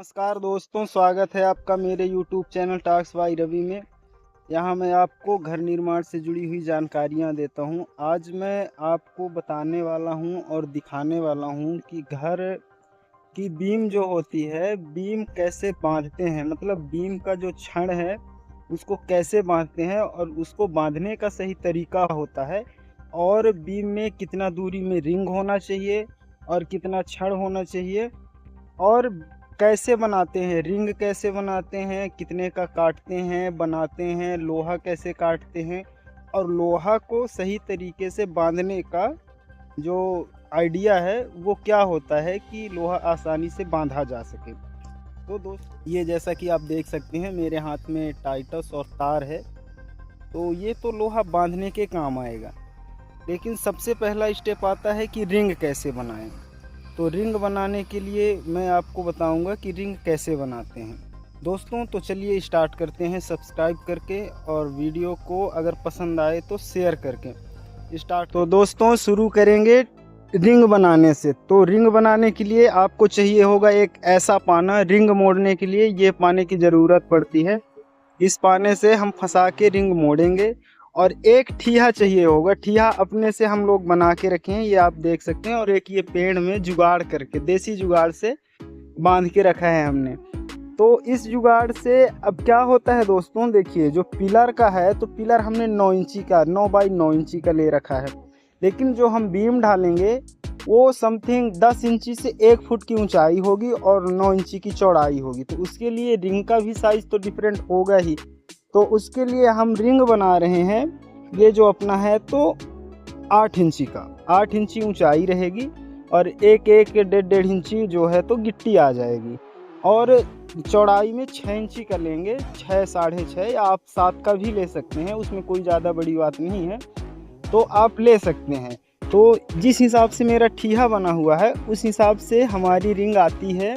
नमस्कार दोस्तों, स्वागत है आपका मेरे YouTube channel talks by Ravi में। यहाँ मैं आपको घर निर्माण से जुड़ी हुई जानकारियाँ देता हूँ। आज मैं आपको बताने वाला हूँ और दिखाने वाला हूँ कि घर की बीम जो होती है, बीम कैसे बांधते हैं। मतलब बीम का जो छड़ है उसको कैसे बांधते हैं और उसको बांधने का सही तरीका होता है, और बीम में कितना दूरी में रिंग होना चाहिए और कितना छड़ होना चाहिए, और कैसे बनाते हैं, रिंग कैसे बनाते हैं, कितने का काटते हैं, बनाते हैं, लोहा कैसे काटते हैं, और लोहा को सही तरीके से बांधने का जो आइडिया है वो क्या होता है कि लोहा आसानी से बांधा जा सके। तो दोस्त, ये जैसा कि आप देख सकते हैं मेरे हाथ में टाइटस और तार है, तो ये तो लोहा बांधने के काम आएगा। लेकिन सबसे पहला स्टेप आता है कि रिंग कैसे बनाएं। तो रिंग बनाने के लिए मैं आपको बताऊंगा कि रिंग कैसे बनाते हैं दोस्तों। तो चलिए स्टार्ट करते हैं, सब्सक्राइब करके, और वीडियो को अगर पसंद आए तो शेयर करके स्टार्ट। तो दोस्तों शुरू करेंगे रिंग बनाने से। तो रिंग बनाने के लिए आपको चाहिए होगा एक ऐसा पाना। रिंग मोड़ने के लिए ये पाने की ज़रूरत पड़ती है। इस पाने से हम फंसा के रिंग मोड़ेंगे। और एक ठिया चाहिए होगा। ठिया अपने से हम लोग बना के रखे हैं, ये आप देख सकते हैं। और एक ये पेड़ में जुगाड़ करके, देसी जुगाड़ से बांध के रखा है हमने। तो इस जुगाड़ से अब क्या होता है दोस्तों, देखिए जो पिलर का है, तो पिलर हमने 9 इंची का, 9 बाई 9 इंची का ले रखा है। लेकिन जो हम बीम डालेंगे वो समथिंग 10 इंची से 1 फुट की ऊंचाई होगी और 9 इंची की चौड़ाई होगी। तो उसके लिए रिंग का भी साइज तो डिफरेंट होगा ही। तो उसके लिए हम रिंग बना रहे हैं। ये जो अपना है तो 8 इंची का, 8 इंची ऊंचाई रहेगी, और एक 1.5 इंची जो है तो गिट्टी आ जाएगी। और चौड़ाई में 6 इंची का लेंगे, 6 साढ़े 6, या आप 7 का भी ले सकते हैं, उसमें कोई ज़्यादा बड़ी बात नहीं है, तो आप ले सकते हैं। तो जिस हिसाब से मेरा ठिया बना हुआ है उस हिसाब से हमारी रिंग आती है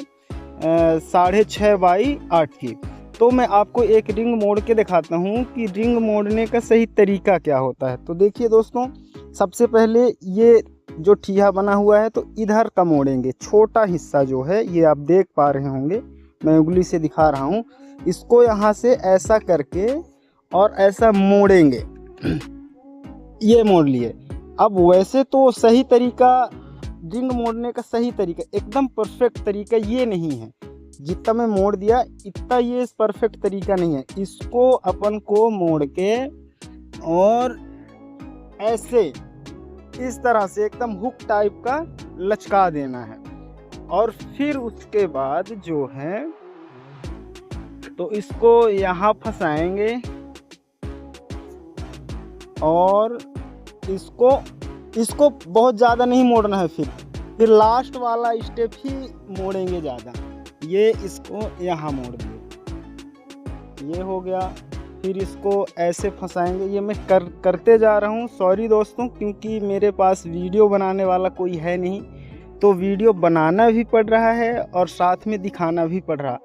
6.5 बाई 8 की। तो मैं आपको एक रिंग मोड़ के दिखाता हूँ कि रिंग मोड़ने का सही तरीका क्या होता है। तो देखिए दोस्तों, सबसे पहले ये जो ठिया बना हुआ है तो इधर का मोड़ेंगे। छोटा हिस्सा जो है ये आप देख पा रहे होंगे, मैं उंगली से दिखा रहा हूँ। इसको यहाँ से ऐसा करके और ऐसा मोड़ेंगे। ये मोड़ लिए। अब वैसे तो सही तरीका, रिंग मोड़ने का सही तरीका, एकदम परफेक्ट तरीका ये नहीं है। जितना मैं मोड़ दिया इतना ये परफेक्ट तरीका नहीं है। इसको अपन को मोड़ के और ऐसे इस तरह से एकदम हुक टाइप का लचका देना है। और फिर उसके बाद जो है तो इसको यहाँ फंसाएंगे और इसको बहुत ज़्यादा नहीं मोड़ना है। फिर लास्ट वाला स्टेप ही मोड़ेंगे ज़्यादा। ये इसको यहाँ मोड़ दिए, ये हो गया। फिर इसको ऐसे फंसाएंगे। ये मैं करते जा रहा हूँ, सॉरी दोस्तों, क्योंकि मेरे पास वीडियो बनाने वाला कोई है नहीं, तो वीडियो बनाना भी पड़ रहा है और साथ में दिखाना भी पड़ रहा।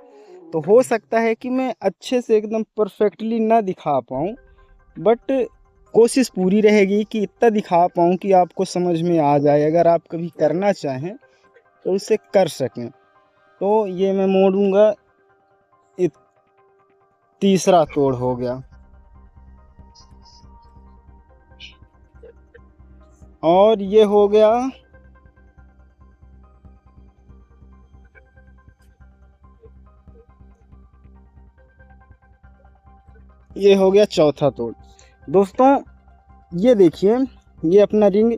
तो हो सकता है कि मैं अच्छे से एकदम परफेक्टली ना दिखा पाऊँ, बट कोशिश पूरी रहेगी कि इतना दिखा पाऊँ कि आपको समझ में आ जाए। अगर आप कभी करना चाहें तो उसे कर सकें। तो ये मैं मोड़ूंगा। तीसरा तोड़ हो गया, और ये हो गया चौथा तोड़। दोस्तों ये देखिए, ये अपना रिंग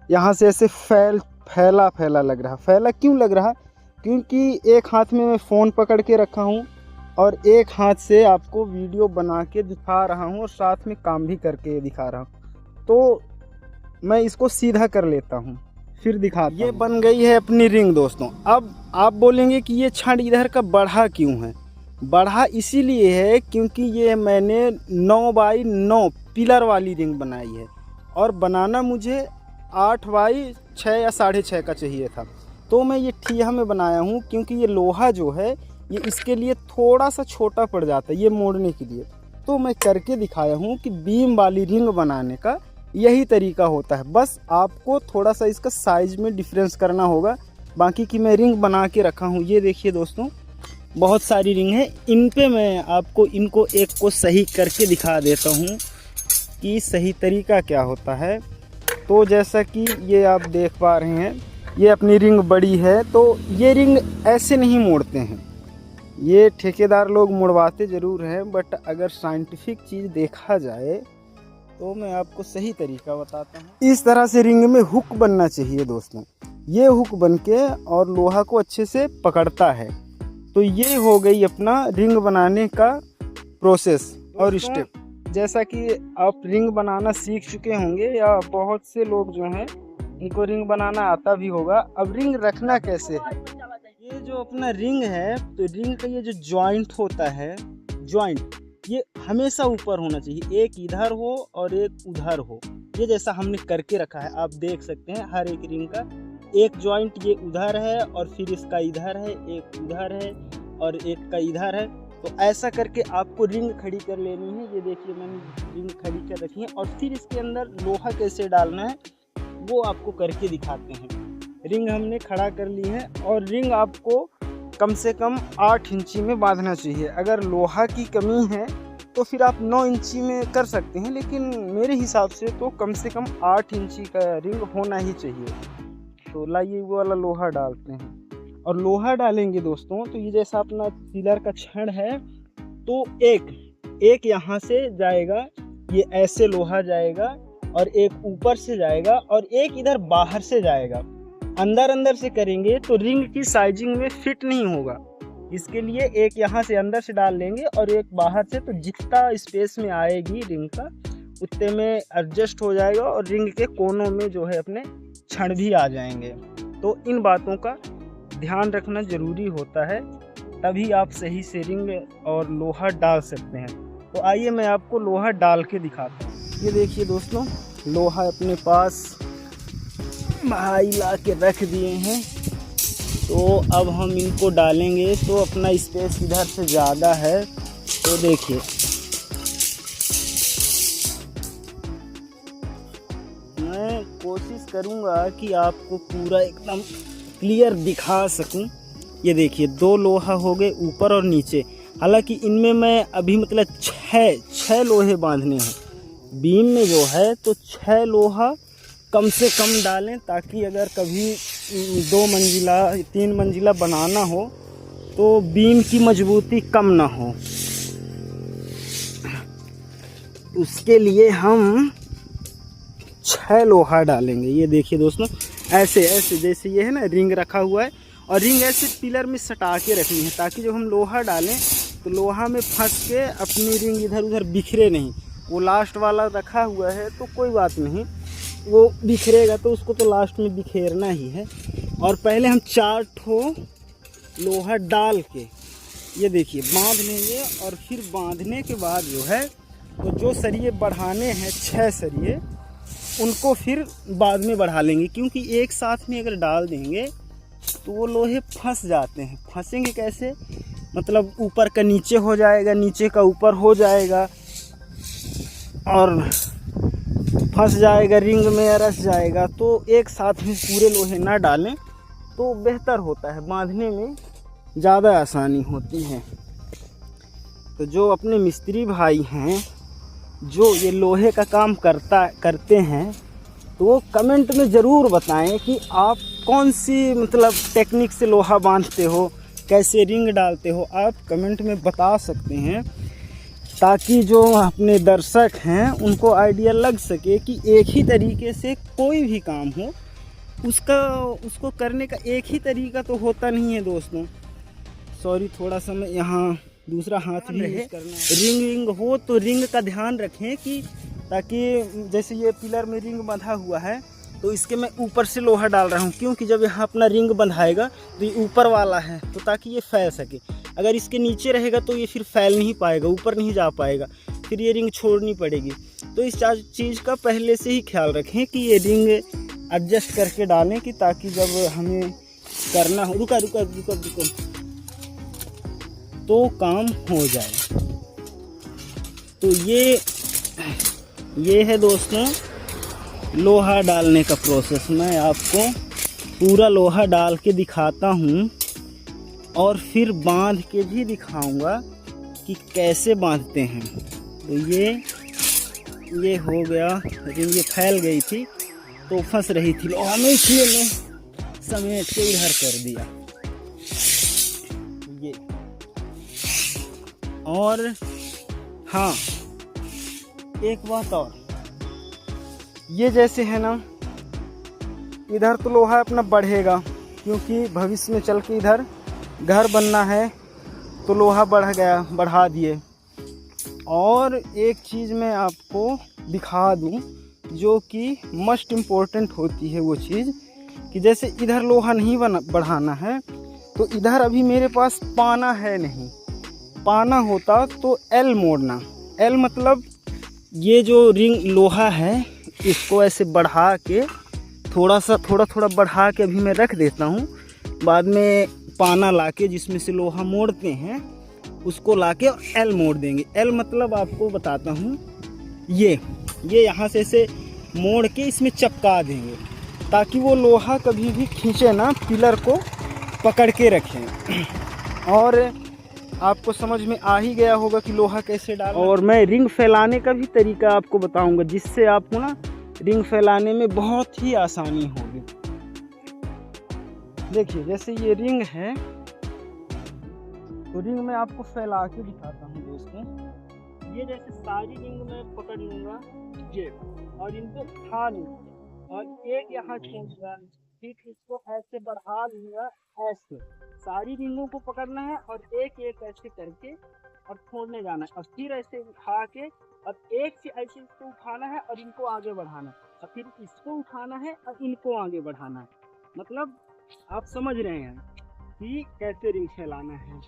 यहाँ से ऐसे फैला लग रहा। फैला क्यों लग रहा? क्योंकि एक हाथ में मैं फ़ोन पकड़ के रखा हूँ और एक हाथ से आपको वीडियो बना के दिखा रहा हूँ और साथ में काम भी करके दिखा रहा हूँ। तो मैं इसको सीधा कर लेता हूँ, फिर दिखा। ये बन गई है अपनी रिंग दोस्तों। अब आप बोलेंगे कि ये छड़ इधर का बढ़ा क्यों है? बढ़ा इसीलिए है क्योंकि ये मैंने 9 बाई 9 पिलर वाली रिंग बनाई है, और बनाना मुझे 8 बाई 6 या 6.5 का चाहिए था। तो मैं ये ठिया में बनाया हूँ, क्योंकि ये लोहा जो है ये इसके लिए थोड़ा सा छोटा पड़ जाता है ये मोड़ने के लिए। तो मैं करके दिखाया हूँ कि बीम वाली रिंग बनाने का यही तरीका होता है। बस आपको थोड़ा सा इसका साइज में डिफरेंस करना होगा। बाकी की मैं रिंग बना के रखा हूँ। ये देखिए दोस्तों, बहुत सारी रिंग है। इन पे मैं आपको इनको एक को सही करके दिखा देता हूँ कि सही तरीका क्या होता है। तो जैसा कि ये आप देख पा रहे हैं, ये अपनी रिंग बड़ी है, तो ये रिंग ऐसे नहीं मोड़ते हैं। ये ठेकेदार लोग मुड़वाते ज़रूर हैं, बट अगर साइंटिफिक चीज़ देखा जाए तो मैं आपको सही तरीका बताता हूँ। इस तरह से रिंग में हुक बनना चाहिए दोस्तों। ये हुक बन के और लोहा को अच्छे से पकड़ता है। तो ये हो गई अपना रिंग बनाने का प्रोसेस और स्टेप। जैसा कि आप रिंग बनाना सीख चुके होंगे या बहुत से लोग जो हैं इनको रिंग बनाना आता भी होगा। अब रिंग रखना कैसे है, ये जो अपना रिंग है, तो रिंग का ये जो जॉइंट होता है, जॉइंट ये हमेशा ऊपर होना चाहिए। एक इधर हो और एक उधर हो। ये जैसा हमने करके रखा है, आप देख सकते हैं हर एक रिंग का एक जॉइंट ये उधर है और फिर इसका इधर है, एक उधर है और एक का इधर है। तो ऐसा करके आपको रिंग खड़ी कर लेनी है। ये देखिए मैंने रिंग खड़ी कर रखी है और फिर इसके अंदर लोहा कैसे डालना है वो आपको करके दिखाते हैं। रिंग हमने खड़ा कर ली है और रिंग आपको कम से कम 8 इंची में बांधना चाहिए। अगर लोहा की कमी है तो फिर आप 9 इंची में कर सकते हैं, लेकिन मेरे हिसाब से तो कम से कम 8 इंची का रिंग होना ही चाहिए। तो लाइए वो वाला लोहा डालते हैं और लोहा डालेंगे दोस्तों। तो ये जैसा अपना पिलर का छड़ है, तो एक यहाँ से जाएगा, ये ऐसे लोहा जाएगा और एक ऊपर से जाएगा और एक इधर बाहर से जाएगा। अंदर से करेंगे तो रिंग की साइजिंग में फिट नहीं होगा। इसके लिए एक यहाँ से अंदर से डाल लेंगे और एक बाहर से, तो जितना स्पेस में आएगी रिंग का उतने में एडजस्ट हो जाएगा और रिंग के कोनों में जो है अपने छड़ भी आ जाएंगे। तो इन बातों का ध्यान रखना ज़रूरी होता है, तभी आप सही से रिंग और लोहा डाल सकते हैं। तो आइए मैं आपको लोहा डाल के दिखाता हूँ। ये देखिए दोस्तों, लोहा अपने पास भाई ला के रख दिए हैं। तो अब हम इनको डालेंगे। तो अपना स्पेस इधर से ज़्यादा है, तो देखिए मैं कोशिश करूँगा कि आपको पूरा एकदम क्लियर दिखा सकूं। ये देखिए 2 लोहा हो गए ऊपर और नीचे। हालांकि इनमें मैं अभी मतलब 6 लोहे बांधने हैं बीम में जो है, तो 6 लोहा कम से कम डालें, ताकि अगर कभी 2 मंजिला 3 मंजिला बनाना हो तो बीम की मजबूती कम ना हो। उसके लिए हम 6 लोहा डालेंगे। ये देखिए दोस्तों, ऐसे जैसे ये है ना रिंग रखा हुआ है, और रिंग ऐसे पिलर में सटा के रखनी है, ताकि जब हम लोहा डालें तो लोहा में फंस के अपनी रिंग इधर उधर बिखरे नहीं। वो लास्ट वाला रखा हुआ है तो कोई बात नहीं, वो बिखरेगा तो उसको तो लास्ट में बिखेरना ही है। और पहले हम 4 ठो लोहा डाल के ये देखिए बांध लेंगे, और फिर बांधने के बाद जो है तो जो सरिये बढ़ाने हैं 6 सरिये, उनको फिर बाद में बढ़ा लेंगे। क्योंकि एक साथ में अगर डाल देंगे तो वो लोहे फंस जाते हैं। फंसेंगे कैसे, मतलब ऊपर का नीचे हो जाएगा, नीचे का ऊपर हो जाएगा और फंस जाएगा, रिंग में रस जाएगा। तो एक साथ में पूरे लोहे ना डालें तो बेहतर होता है, बांधने में ज़्यादा आसानी होती है। तो जो अपने मिस्त्री भाई हैं जो ये लोहे का काम करते हैं, तो वो कमेंट में ज़रूर बताएं कि आप कौन सी मतलब टेक्निक से लोहा बांधते हो, कैसे रिंग डालते हो। आप कमेंट में बता सकते हैं, ताकि जो अपने दर्शक हैं उनको आइडिया लग सके कि एक ही तरीके से कोई भी काम हो उसको करने का एक ही तरीका तो होता नहीं है दोस्तों। सॉरी, थोड़ा सा मैं यहाँ दूसरा हाथ भी यूज़ करना है। रिंग हो तो रिंग का ध्यान रखें कि ताकि जैसे ये पिलर में रिंग बंधा हुआ है, तो इसके मैं ऊपर से लोहा डाल रहा हूँ, क्योंकि जब यहाँ अपना रिंग बंधाएगा तो ये ऊपर वाला है, तो ताकि ये फैल सके। अगर इसके नीचे रहेगा तो ये फिर फैल नहीं पाएगा, ऊपर नहीं जा पाएगा, फिर ये रिंग छोड़नी पड़ेगी। तो इस चीज़ का पहले से ही ख्याल रखें कि ये रिंग एडजस्ट करके डालें, कि ताकि जब हमें करना हो रुका तो काम हो जाए। तो ये है दोस्तों लोहा डालने का प्रोसेस। मैं आपको पूरा लोहा डाल के दिखाता हूँ और फिर बांध के भी दिखाऊंगा कि कैसे बांधते हैं। तो ये हो गया, लेकिन ये फैल गई थी तो फंस रही थी, और इसलिए मैं समेट के इधर कर दिया ये। और हाँ, एक बात और, ये जैसे है ना, इधर तो लोहा अपना बढ़ेगा, क्योंकि भविष्य में चल के इधर घर बनना है, तो लोहा बढ़ा दिए। और एक चीज़ मैं आपको दिखा दूं जो कि मस्ट इम्पोर्टेंट होती है, वो चीज़ कि जैसे इधर लोहा नहीं बढ़ाना है, तो इधर अभी मेरे पास पाना है नहीं। पाना होता तो एल मोड़ना, एल मतलब ये जो रिंग लोहा है इसको ऐसे बढ़ा के थोड़ा बढ़ा के अभी मैं रख देता हूँ। बाद में पाना लाके जिसमें से लोहा मोड़ते हैं उसको लाके एल मोड़ देंगे। एल मतलब आपको बताता हूँ, ये यहाँ से ऐसे मोड़ के इसमें चपका देंगे, ताकि वो लोहा कभी भी खींचे ना, पिलर को पकड़ के रखें। और आपको समझ में आ ही गया होगा कि लोहा कैसे डालना। और मैं रिंग फैलाने का भी तरीका आपको बताऊंगा, जिससे आपको ना रिंग फैलाने में बहुत ही आसानी होगी। देखिए, जैसे ये रिंग है, तो रिंग में आपको फैला के दिखाता हूँ दोस्तों। ये जैसे सारी रिंग में पकड़ लूँगा ये, और इनको उठा लूँगा और एक यहाँ खींचूंगा, ठीक इसको ऐसे बढ़ा लूँगा, ऐसे सारी रिंगों को पकड़ना है और एक एक ऐसे करके और छोड़ने जाना है, और फिर ऐसे उठा के और एक से ऐसे इसको उठाना है और इनको आगे बढ़ाना है, और फिर इसको उठाना है और इनको आगे बढ़ाना है। मतलब आप समझ रहे हैं कि कैसे रिंग फैलाना है।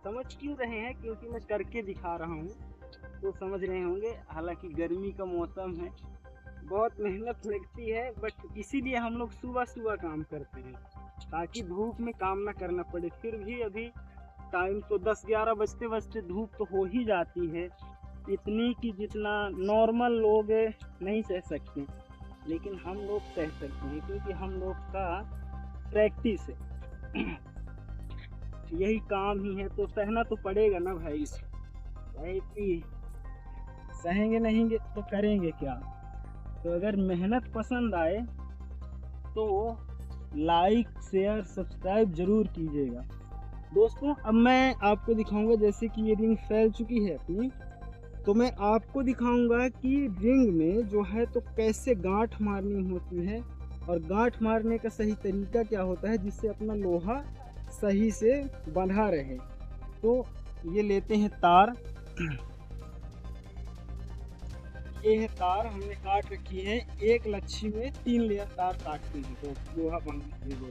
समझ क्यों रहे हैं? क्योंकि मैं करके दिखा रहा हूँ तो समझ रहे होंगे। हालांकि गर्मी का मौसम है, बहुत मेहनत लगती है, बट इसीलिए हम लोग सुबह सुबह काम करते हैं, ताकि धूप में काम ना करना पड़े। फिर भी अभी टाइम तो 10-11 बजते बजते धूप तो हो ही जाती है, इतनी कि जितना नॉर्मल लोग नहीं सह सकते, लेकिन हम लोग सह सकते हैं, क्योंकि हम लोग का प्रैक्टिस है, यही काम ही है, तो सहना तो पड़ेगा ना भाई। सहेंगे नहीं तो करेंगे क्या। तो अगर मेहनत पसंद आए तो लाइक शेयर सब्सक्राइब जरूर कीजिएगा दोस्तों। अब मैं आपको दिखाऊंगा, जैसे कि ये रिंग फैल चुकी है अपनी, तो मैं आपको दिखाऊंगा कि रिंग में जो है तो कैसे गांठ मारनी होती है, और गांठ मारने का सही तरीका क्या होता है, जिससे अपना लोहा सही से बंधा रहे। तो ये लेते हैं तार, ये है तार हमने काट रखी है, एक लच्छी में 3 लेयर तार काटते हैं, तो लोहा बांधने के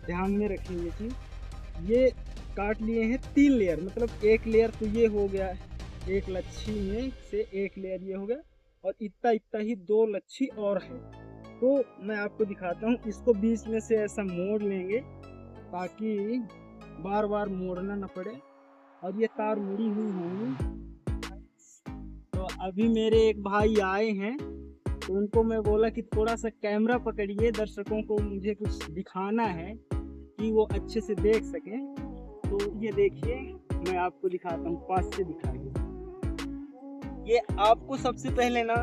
ध्यान में रखेंगे कि ये काट लिए हैं 3 लेयर, मतलब एक लेयर तो ये हो गया, एक लच्छी में से एक लेयर ये हो गया, और इतना ही 2 लच्छी और है। तो मैं आपको दिखाता हूँ, इसको बीच में से ऐसा मोड़ लेंगे ताकि बार बार मोड़ना न पड़े, और ये तार मुड़ी हुई होंगी। तो अभी मेरे एक भाई आए हैं, तो उनको मैं बोला कि थोड़ा सा कैमरा पकड़िए, दर्शकों को मुझे कुछ दिखाना है कि वो अच्छे से देख सकें। तो ये देखिए, मैं आपको दिखाता हूँ, पास से दिखाइए। ये आपको सबसे पहले ना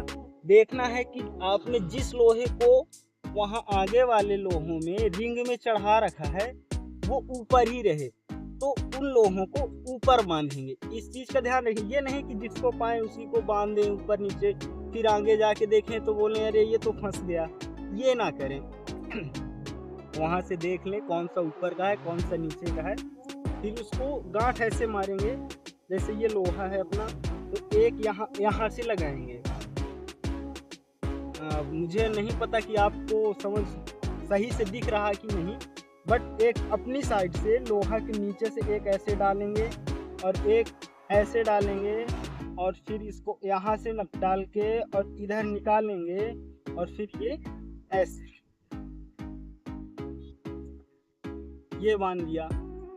देखना है कि आपने जिस लोहे को वहाँ आगे वाले लोहों में रिंग में चढ़ा रखा है वो ऊपर ही रहे, तो उन लोहों को ऊपर बांधेंगे। इस चीज़ का ध्यान रखें, ये नहीं कि जिसको पाए उसी को बांध दें ऊपर नीचे, फिर आगे जाके देखें तो बोलें अरे ये तो फंस गया। ये ना करें, वहाँ से देख लें कौन सा ऊपर का है कौन सा नीचे का है, फिर उसको गांठ ऐसे मारेंगे। जैसे ये लोहा है अपना, तो एक यहाँ से लगाएंगे। मुझे नहीं पता कि आपको समझ सही से दिख रहा है कि नहीं, बट एक अपनी साइड से लोहा के नीचे से एक ऐसे डालेंगे और एक ऐसे डालेंगे, और फिर इसको यहाँ से डाल के और इधर निकालेंगे, और फिर ये ऐसे ये बांध दिया।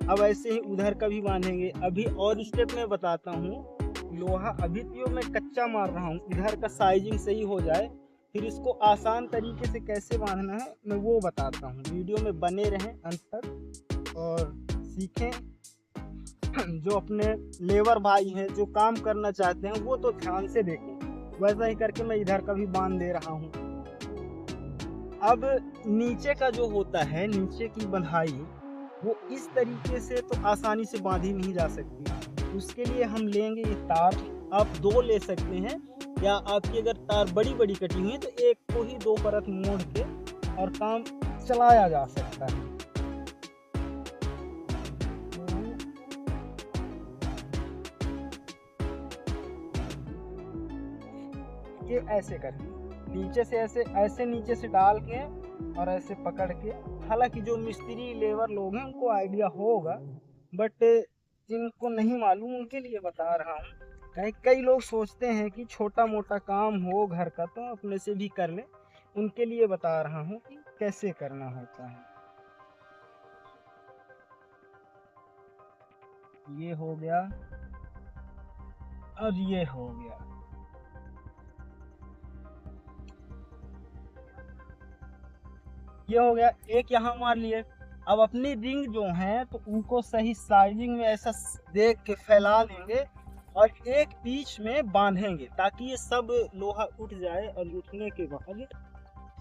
अब ऐसे ही उधर का भी बांधेंगे। अभी और स्टेप में बताता हूँ, लोहा अभी तो मैं कच्चा मार रहा हूँ, इधर का साइजिंग सही हो जाए, फिर इसको आसान तरीके से कैसे बांधना है मैं वो बताता हूँ। वीडियो में बने रहें अंत तक और सीखें। जो अपने लेबर भाई हैं जो काम करना चाहते हैं वो तो ध्यान से देखें। वैसा ही करके मैं इधर का भी बांध दे रहा हूँ। अब नीचे का जो होता है, नीचे की बंधाई, वो इस तरीके से तो आसानी से बांधी नहीं जा सकती। उसके लिए हम लेंगे ये तार। आप 2 ले सकते हैं, या आपकी अगर तार बड़ी बड़ी कटी हुई है तो एक को ही 2 परत मोड़ के और काम चलाया जा सकता है। ये ऐसे करके नीचे से ऐसे नीचे से डाल के और ऐसे पकड़ के, हालांकि जो मिस्त्री लेबर लोग हैं उनको आइडिया होगा, बट जिनको नहीं मालूम उनके लिए बता रहा हूँ। कई लोग सोचते हैं कि छोटा मोटा काम हो घर का तो अपने से भी कर ले, उनके लिए बता रहा हूँ कि कैसे करना होता है। ये हो गया और ये हो गया। ये हो गया, एक यहाँ मार लिए। अब अपनी रिंग जो है तो उनको सही साइजिंग में ऐसा देख के फैला देंगे और एक बीच में बांधेंगे ताकि ये सब लोहा उठ जाए, और उठने के बाद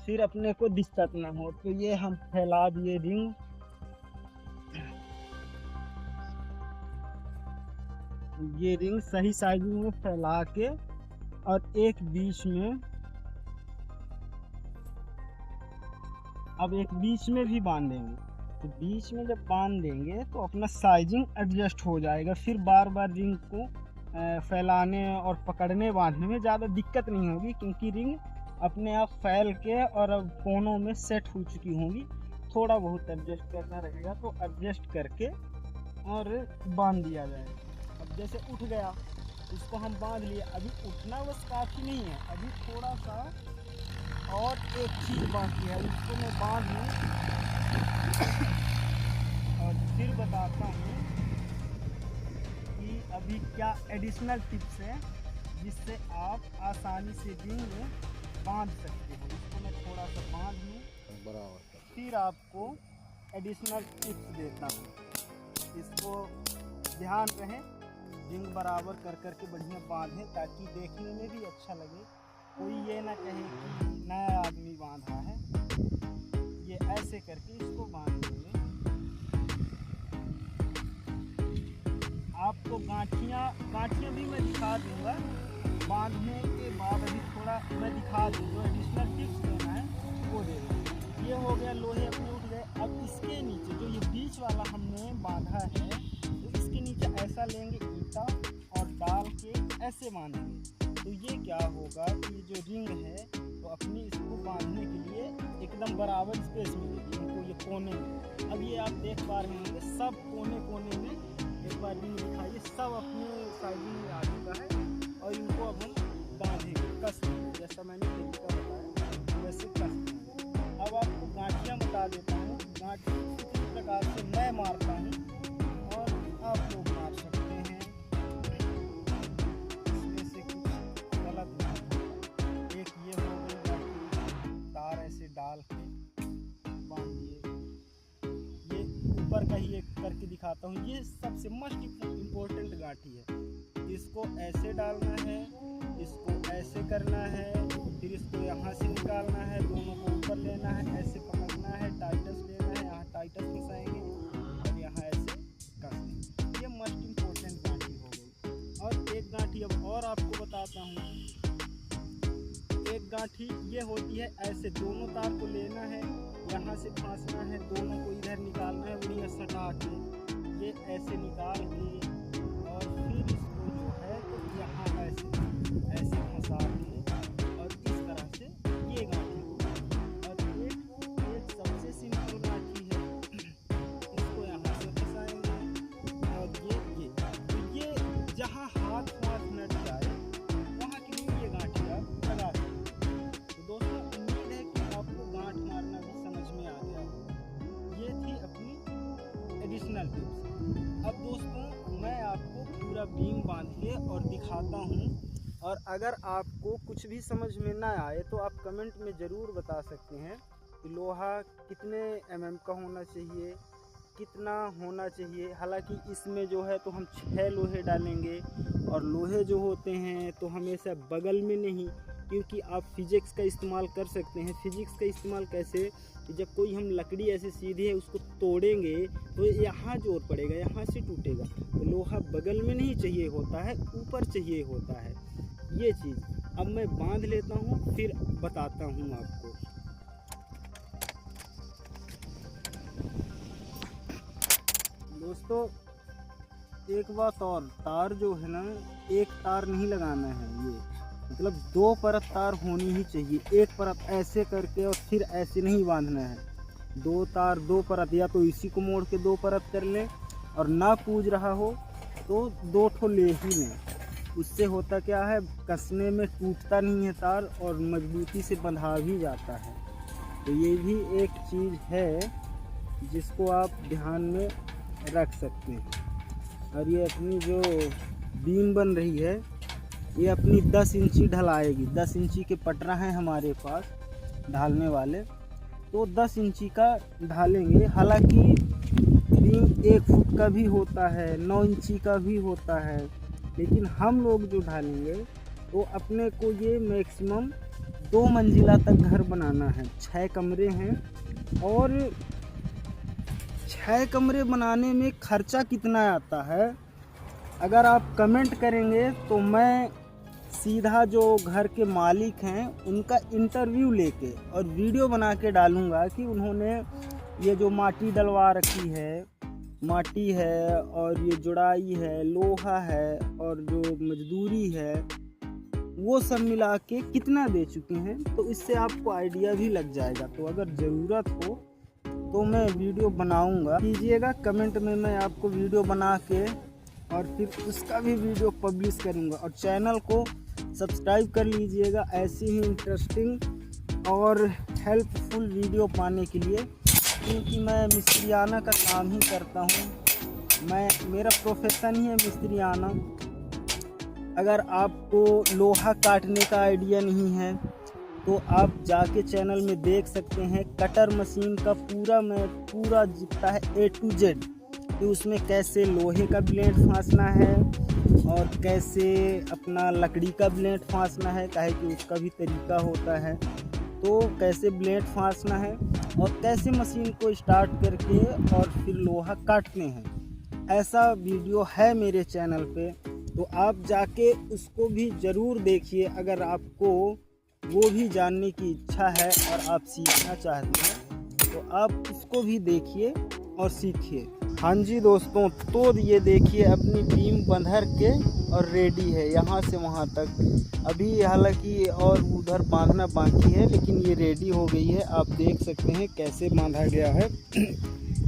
फिर अपने को दिक्कत ना हो। तो ये हम फैला दिए रिंग। ये रिंग सही साइजिंग में फैला के और एक बीच में, अब एक बीच में भी बांधेंगे। तो बीच में जब बांध देंगे तो अपना साइजिंग एडजस्ट हो जाएगा। फिर बार बार रिंग को फैलाने और पकड़ने बांधने में ज़्यादा दिक्कत नहीं होगी, क्योंकि रिंग अपने आप फैल के और अब कोनों में सेट हो चुकी होंगी। थोड़ा बहुत एडजस्ट करना रहेगा तो एडजस्ट करके और बांध दिया जाएगा। अब जैसे उठ गया, इसको हम बांध लिए। अभी उठना बस काफ़ी नहीं है, अभी थोड़ा सा और एक चीज़ बाकी है, उसको मैं बांध लूँ और फिर बताता हूँ कि अभी क्या एडिशनल टिप्स है जिससे आप आसानी से रिंग बांध सकते हो। इसको मैं थोड़ा सा बांध लूँ बराबर, फिर आपको एडिशनल टिप्स देता हूँ। इसको ध्यान रहे, रिंग बराबर कर करके बढ़िया बांधें ताकि देखने में भी अच्छा लगे। कोई ये ना कहे कि नया आदमी बांधा है। ये ऐसे करके इसको बांध देंगे। आपको गांठियाँ भी मैं दिखा दूंगा बांधने के बाद। अभी थोड़ा मैं दिखा दूँ, जो एडिशनल टिप्स देना है वो दे दूँ। ये हो गया, लोहे अपने उठ गए। अब इसके नीचे जो ये बीच वाला हमने बांधा है, तो इसके नीचे ऐसा लेंगे ईंटा और डाल के ऐसे बांधेंगे। तो ये क्या होगा कि जो रिंग है तो अपनी इसको बांधने के लिए एकदम बराबर स्पेस मिलेगी इनको, ये कोने में। अब ये आप देख पा रहे होंगे सब कोने कोने में, एक बार रिंग दिखाइए, सब अपने साइजिंग में आ चुका है। और इनको अब हम बांधेंगे, कस देंगे, जैसा मैंने तरीका बताया वैसे कस देंगे। अब आपको गांठियाँ बता देता हूँ। गांठी इस प्रकार से मैं मारता हूँ और आप लोग मार सकते हैं। इसमें से कुछ गलत नहीं। एक ये हो गई गांठी, तार ऐसे डाल के बांध दिए। ये ऊपर का ही एक करके दिखाता हूँ। ये सबसे मोस्ट इम्पोर्टेंट गांठी है। इसको ऐसे डालना है, इसको ऐसे करना है, फिर इसको यहाँ से निकालना है, दोनों को ऊपर लेना है, ऐसे पकड़ना है, टाइटस लेना है, यहाँ टाइटस फंसाएंगे और यहाँ ऐसे कस देंगे। ये मोस्ट इम्पोर्टेंट गांठी हो गई। और एक गांठी अब और आपको बताता हूँ। एक गांठी ये होती है ऐसे, दोनों तार को लेना है, यहाँ से फांसना है, दोनों को इधर निकालना है, उन्हें सटा के ये ऐसे निकाल के और फिर इसको जो है तो यहाँ ऐसे फंसा के और इस तरह से ये गांठी होगी। और एक सबसे सिंपल गांठी है, इसको यहाँ से फंसाएंगे और ये जहाँ हाथ नट जाए वहाँ के लिए ये गांठी आप लगा सकते हैं। तो दोस्तों, उम्मीद है कि आपको गांठ मारना भी समझ में आ गया होगा। ये थी अपनी एडिशनल टिप्स। अब दोस्तों, मैं आपको पूरा बीम बांध के और दिखाता हूँ, और अगर आपको कुछ भी समझ में ना आए तो आप कमेंट में ज़रूर बता सकते हैं कि लोहा कितने mm का होना चाहिए, कितना होना चाहिए। हालांकि इसमें जो है तो हम 6 लोहे डालेंगे, और लोहे जो होते हैं तो हमेशा बगल में नहीं, क्योंकि आप फिजिक्स का इस्तेमाल कर सकते हैं। फिजिक्स का इस्तेमाल कैसे, कि जब कोई हम लकड़ी ऐसे सीधी है उसको तोड़ेंगे तो यहाँ जोर पड़ेगा, यहाँ से टूटेगा। तो लोहा बगल में नहीं चाहिए होता है, ऊपर चाहिए होता है ये चीज़। अब मैं बांध लेता हूँ, फिर बताता हूँ आपको। दोस्तों एक बात और, तार जो है ना, एक तार नहीं लगाना है, ये मतलब 2 परत तार होनी ही चाहिए। एक परत ऐसे करके और फिर ऐसे नहीं बांधना है। 2 तार 2 परत, या तो इसी को मोड़ के 2 परत कर लें, और ना पूज रहा हो तो 2 ठो ले ही लें। उससे होता क्या है, कसने में टूटता नहीं है तार, और मजबूती से बंधा भी जाता है। तो ये भी एक चीज़ है जिसको आप ध्यान में रख सकते हैं। और ये अपनी जो बीम बन रही है, ये अपनी 10 इंची ढलाएगी। 10 इंची के पटरा हैं हमारे पास ढालने वाले, तो 10 इंची का ढालेंगे। हालांकि बीम 1 फुट का भी होता है, 9 इंची का भी होता है, लेकिन हम लोग जो ढालेंगे तो अपने को ये मैक्सिमम 2 मंजिला तक घर बनाना है। 6 कमरे हैं, और 6 कमरे बनाने में खर्चा कितना आता है अगर आप कमेंट करेंगे तो मैं सीधा जो घर के मालिक हैं उनका इंटरव्यू लेके और वीडियो बना के डालूँगा कि उन्होंने ये जो माटी डलवा रखी है, माटी है और ये जुड़ाई है, लोहा है और जो मजदूरी है, वो सब मिला के कितना दे चुके हैं। तो इससे आपको आइडिया भी लग जाएगा। तो अगर ज़रूरत हो तो मैं वीडियो बनाऊंगा, कीजिएगा कमेंट में, मैं आपको वीडियो बना के और फिर उसका भी वीडियो पब्लिश करूंगा। और चैनल को सब्सक्राइब कर लीजिएगा ऐसी ही इंटरेस्टिंग और हेल्पफुल वीडियो पाने के लिए, क्योंकि मैं मिस्त्रियाना का काम ही करता हूँ। मेरा प्रोफेशन ही है मिस्त्रियाना। अगर आपको लोहा काटने का आइडिया नहीं है तो आप जाके चैनल में देख सकते हैं, कटर मशीन का पूरा जितना है A to Z, कि उसमें कैसे लोहे का ब्लेड फांसना है और कैसे अपना लकड़ी का ब्लेड फांसना है, काहे कि उसका भी तरीका होता है। तो कैसे ब्लेड फांसना है और कैसे मशीन को स्टार्ट करके और फिर लोहा काटते हैं, ऐसा वीडियो है मेरे चैनल पे। तो आप जाके उसको भी ज़रूर देखिए अगर आपको वो भी जानने की इच्छा है और आप सीखना चाहते हैं, तो आप उसको भी देखिए और सीखिए। हाँ जी दोस्तों, तो ये देखिए अपनी बीम बंधर के और रेडी है यहाँ से वहाँ तक। अभी हालांकि और उधर बांधना बाकी है, लेकिन ये रेडी हो गई है। आप देख सकते हैं कैसे बांधा गया है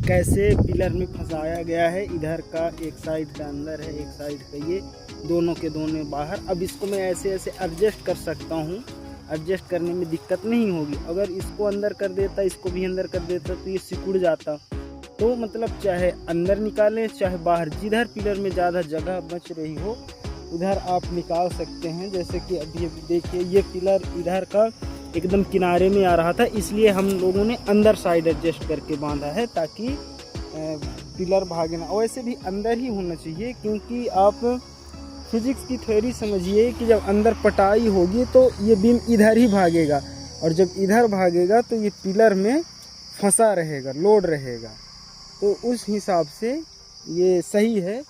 कैसे पिलर में फंसाया गया है। इधर का एक साइड का अंदर है, एक साइड का ये, दोनों के दोनों बाहर। अब इसको मैं ऐसे ऐसे एडजस्ट कर सकता हूँ, एडजस्ट करने में दिक्कत नहीं होगी। अगर इसको अंदर कर देता, इसको भी अंदर कर देता तो ये सिकुड़ जाता। तो मतलब चाहे अंदर निकालें चाहे बाहर, जिधर पिलर में ज़्यादा जगह बच रही हो उधर आप निकाल सकते हैं। जैसे कि अभी देखिए ये पिलर इधर का एकदम किनारे में आ रहा था, इसलिए हम लोगों ने अंदर साइड एडजस्ट करके बांधा है ताकि पिलर भागे ना। वैसे भी अंदर ही होना चाहिए, क्योंकि आप फिजिक्स की थ्योरी समझिए कि जब अंदर पटाई होगी तो ये बीम इधर ही भागेगा, और जब इधर भागेगा तो ये पिलर में फंसा रहेगा, लोड रहेगा। तो उस हिसाब से ये सही है।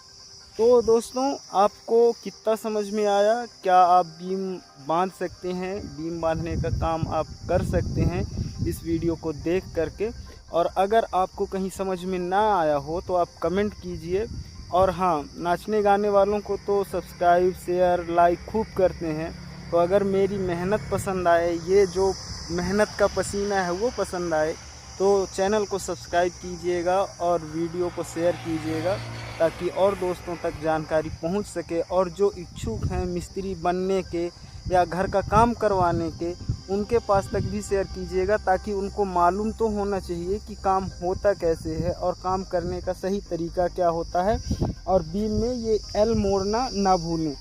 तो दोस्तों आपको कितना समझ में आया? क्या आप बीम बांध सकते हैं? बीम बांधने का काम आप कर सकते हैं इस वीडियो को देख करके। और अगर आपको कहीं समझ में ना आया हो तो आप कमेंट कीजिए। और हाँ, नाचने गाने वालों को तो सब्सक्राइब शेयर लाइक खूब करते हैं। तो अगर मेरी मेहनत पसंद आए, ये जो मेहनत का पसीना है वो पसंद आए, तो चैनल को सब्सक्राइब कीजिएगा और वीडियो को शेयर कीजिएगा, ताकि और दोस्तों तक जानकारी पहुंच सके। और जो इच्छुक हैं मिस्त्री बनने के या घर का काम करवाने के, उनके पास तक भी शेयर कीजिएगा, ताकि उनको मालूम तो होना चाहिए कि काम होता कैसे है और काम करने का सही तरीका क्या होता है। और बीम में ये एल मोड़ना ना भूलें।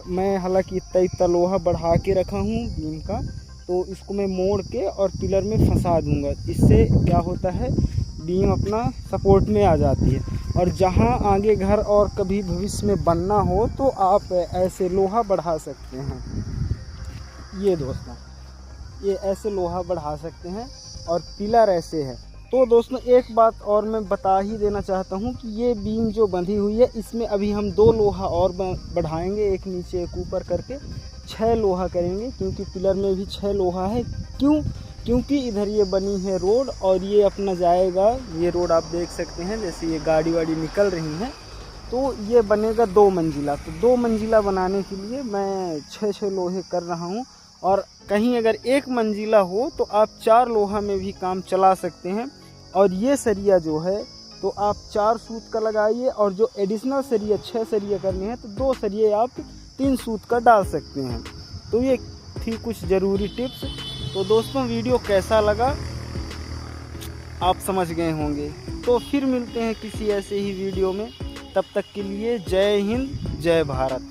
मैं हालांकि इतना लोहा बढ़ा के रखा हूँ बीम का, तो इसको मैं मोड़ के और पिलर में फंसा दूंगा। इससे क्या होता है, बीम अपना सपोर्ट में आ जाती है। और जहाँ आगे घर और कभी भविष्य में बनना हो तो आप ऐसे लोहा बढ़ा सकते हैं। ये दोस्तों, ये ऐसे लोहा बढ़ा सकते हैं और पिलर ऐसे है। तो दोस्तों एक बात और मैं बता ही देना चाहता हूँ कि ये बीम जो बंधी हुई है इसमें अभी हम 2 लोहा और बढ़ाएंगे, एक नीचे एक ऊपर करके 6 लोहा करेंगे, क्योंकि पिलर में भी 6 लोहा है। क्योंकि इधर ये बनी है रोड और ये अपना जाएगा, ये रोड आप देख सकते हैं जैसे ये गाड़ी वाड़ी निकल रही हैं, तो ये बनेगा 2 मंजिला। तो 2 मंजिला बनाने के लिए मैं 6 लोहे कर रहा हूँ। और कहीं अगर 1 मंजिला हो तो आप 4 लोहा में भी काम चला सकते हैं। और ये सरिया जो है तो आप 4 सूत का लगाइए, और जो एडिशनल सरिया 6 सरिया करने हैं तो 2 सरिये आप 3 सूत का डाल सकते हैं। तो ये थी कुछ ज़रूरी टिप्स। तो दोस्तों वीडियो कैसा लगा आप समझ गए होंगे। तो फिर मिलते हैं किसी ऐसे ही वीडियो में, तब तक के लिए जय हिंद जय भारत।